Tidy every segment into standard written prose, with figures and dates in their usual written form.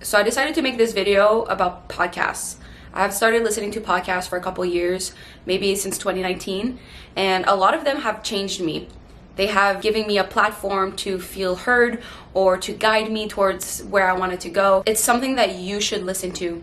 So I decided to make this video about podcasts. I've started listening to podcasts for a couple years, maybe since 2019, and a lot of them have changed me. They have given me a platform to feel heard or to guide me towards where I wanted to go. It's something that you should listen to.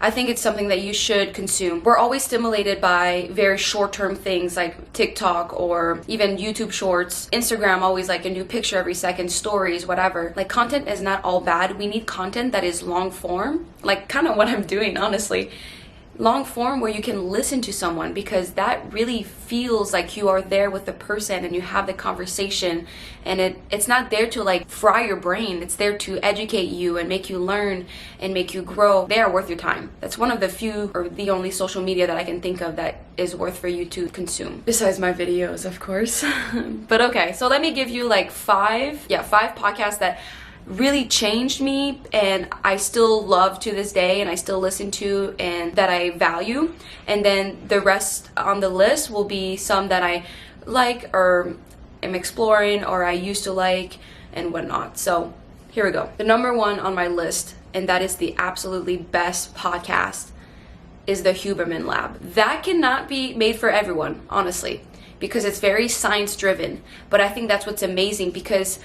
I think it's something that you should consume. We're always stimulated by very short-term things like TikTok or even YouTube shorts. Instagram, always like a new picture every second, stories, whatever. Like, content is not all bad. We need content that is long form, like kind of what I'm doing, honestly. Long form where you can listen to someone, because that really feels like you are there with the person and you have the conversation, and it's not there to like fry your brain. It's there to educate you and make you learn and make you grow. They are worth your time. That's one of the few or the only social media that I can think of that is worth for you to consume, besides my videos, of course. But okay, so let me give you like five podcasts that really changed me and I still love to this day and I still listen to and that I value. And then the rest on the list will be some that I like or am exploring or I used to like and whatnot. So here we go. The number one on my list, and that is the absolutely best podcast, is the Huberman Lab. That cannot be made for everyone, honestly, because it's very science driven. But I think that's what's amazing, because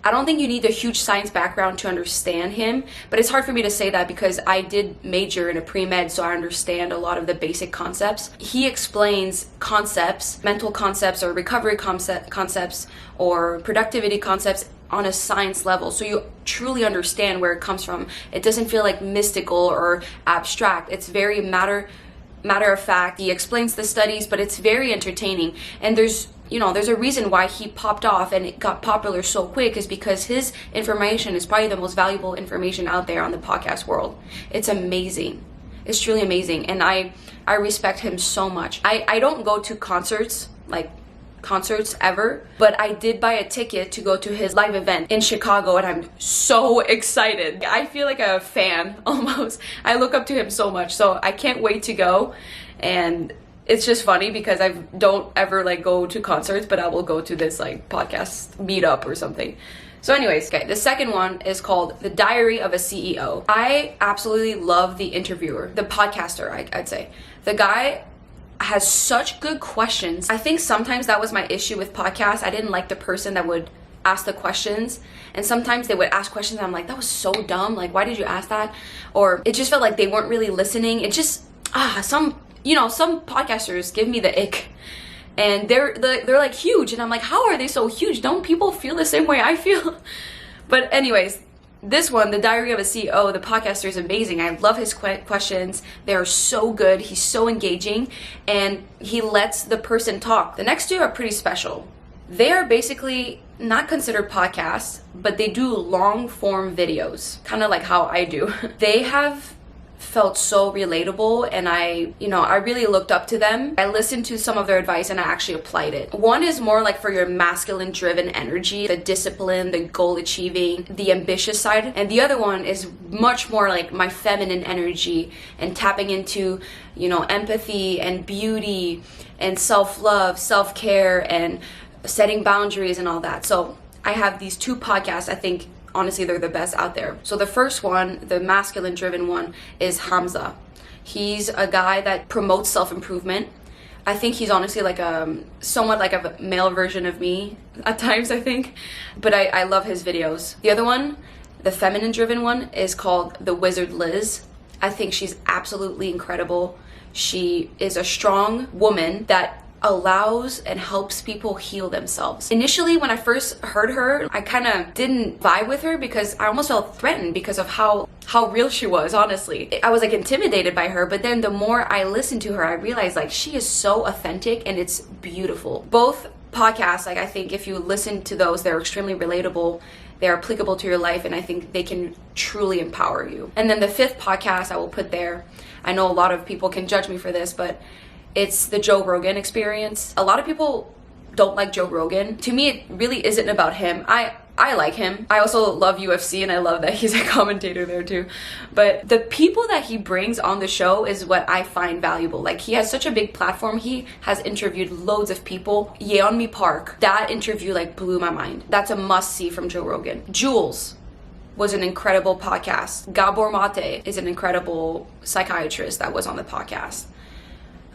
I don't think you need a huge science background to understand him, but it's hard for me to say that because I did major in a pre-med, so I understand a lot of the basic concepts. He explains concepts, mental concepts or recovery concepts or productivity concepts on a science level, so you truly understand where it comes from. It doesn't feel like mystical or abstract. It's very matter of fact. He explains the studies, but it's very entertaining. And there's a reason why he popped off and it got popular so quick, is because his information is probably the most valuable information out there on the podcast world. It's amazing. It's truly amazing. And I respect him so much. I don't go to concerts ever, but I did buy a ticket to go to his live event in Chicago, and I'm so excited. I feel like a fan almost. I look up to him so much, so I can't wait to go. And it's just funny because I don't ever like go to concerts, but I will go to this like podcast meetup or something. So anyways, okay, the second one is called The Diary of a CEO. I absolutely love the interviewer, the podcaster, I'd say. The guy has such good questions. I think sometimes that was my issue with podcasts. I didn't like the person that would ask the questions, and sometimes they would ask questions and I'm like, that was so dumb, like why did you ask that? Or it just felt like they weren't really listening. It just some podcasters give me the ick, and they're like huge, and I'm like, how are they so huge? Don't people feel the same way I feel? But anyways, this one, The Diary of a CEO, the podcaster, is amazing. I love his questions. They're so good. He's so engaging, and he lets the person talk. The next two are pretty special. They are basically not considered podcasts, but they do long form videos, kind of like how I do. They have felt so relatable, and I really looked up to them. I listened to some of their advice and I actually applied it. One is more like for your masculine driven energy, the discipline, the goal achieving, the ambitious side, and the other one is much more like my feminine energy and tapping into empathy and beauty and self-love, self-care, and setting boundaries and all that. So I have these two podcasts. I think honestly they're the best out there. So the first one, the masculine driven one, is Hamza. He's a guy that promotes self-improvement. I think he's honestly like somewhat like a male version of me at times, I think, but I love his videos. The other one, the feminine driven one, is called The Wizard Liz. I think she's absolutely incredible. She is a strong woman that allows and helps people heal themselves. Initially, when I first heard her, I kind of didn't vibe with her because I almost felt threatened because of how real she was, honestly. I was like intimidated by her, but then the more I listened to her, I realized like she is so authentic and it's beautiful. Both podcasts, like I think if you listen to those, they're extremely relatable. They're applicable to your life, and I think they can truly empower you. And then the fifth podcast I will put there, I know a lot of people can judge me for this, but it's the Joe Rogan Experience. A lot of people don't like Joe Rogan. To me, it really isn't about him. I like him. I also love UFC, and I love that he's a commentator there too. But the people that he brings on the show is what I find valuable. Like, he has such a big platform. He has interviewed loads of people. Yeonmi Park, that interview like blew my mind. That's a must see from Joe Rogan. Jules, was an incredible podcast. Gabor Mate is an incredible psychiatrist that was on the podcast.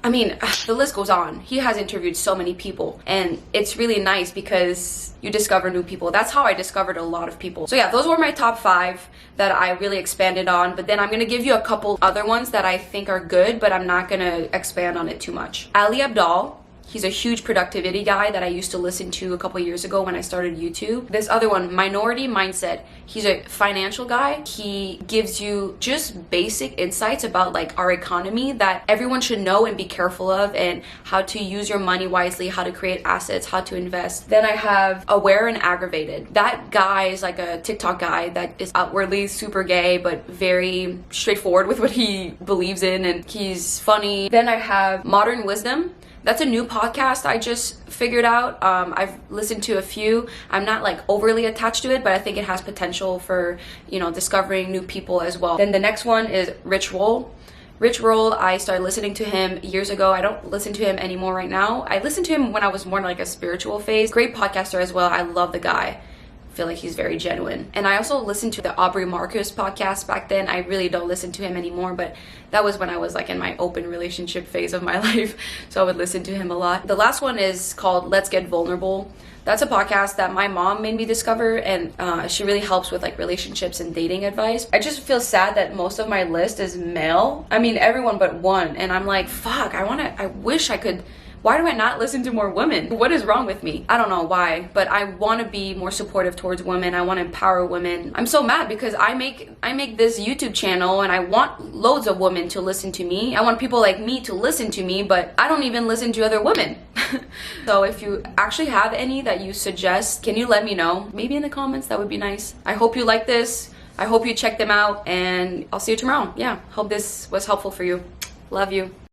I mean, the list goes on. He has interviewed so many people, and it's really nice because you discover new people. That's how I discovered a lot of people. So yeah, those were my top 5 that I really expanded on, but then I'm gonna give you a couple other ones that I think are good, but I'm not gonna expand on it too much. Ali Abdaal. He's a huge productivity guy that I used to listen to a couple years ago when I started YouTube. This other one, Minority Mindset. He's a financial guy. He gives you just basic insights about like our economy that everyone should know and be careful of, and how to use your money wisely, how to create assets, how to invest. Then I have Aware and Aggravated. That guy is like a TikTok guy that is outwardly super gay, but very straightforward with what he believes in, and he's funny. Then I have Modern Wisdom. That's a new podcast I just figured out. I've listened to a few. I'm not like overly attached to it, but I think it has potential for, you know, discovering new people as well. Then the next one is Rich Roll. Rich Roll, I started listening to him years ago. I don't listen to him anymore right now. I listened to him when I was more in like a spiritual phase. Great podcaster as well. I love the guy. Feel like he's very genuine. And I also listened to the Aubrey Marcus podcast back then. I really don't listen to him anymore, but that was when I was like in my open relationship phase of my life, so I would listen to him a lot. The last one is called Let's Get Vulnerable. That's a podcast that my mom made me discover, and she really helps with like relationships and dating advice. I just feel sad that most of my list is male. I mean, everyone but one, and I'm like, fuck, I wish I could. Why do I not listen to more women? What is wrong with me? I don't know why, but I want to be more supportive towards women. I want to empower women. I'm so mad because I make this YouTube channel and I want loads of women to listen to me. I want people like me to listen to me, but I don't even listen to other women. So if you actually have any that you suggest, can you let me know? Maybe in the comments, that would be nice. I hope you like this. I hope you check them out, and I'll see you tomorrow. Yeah, hope this was helpful for you. Love you.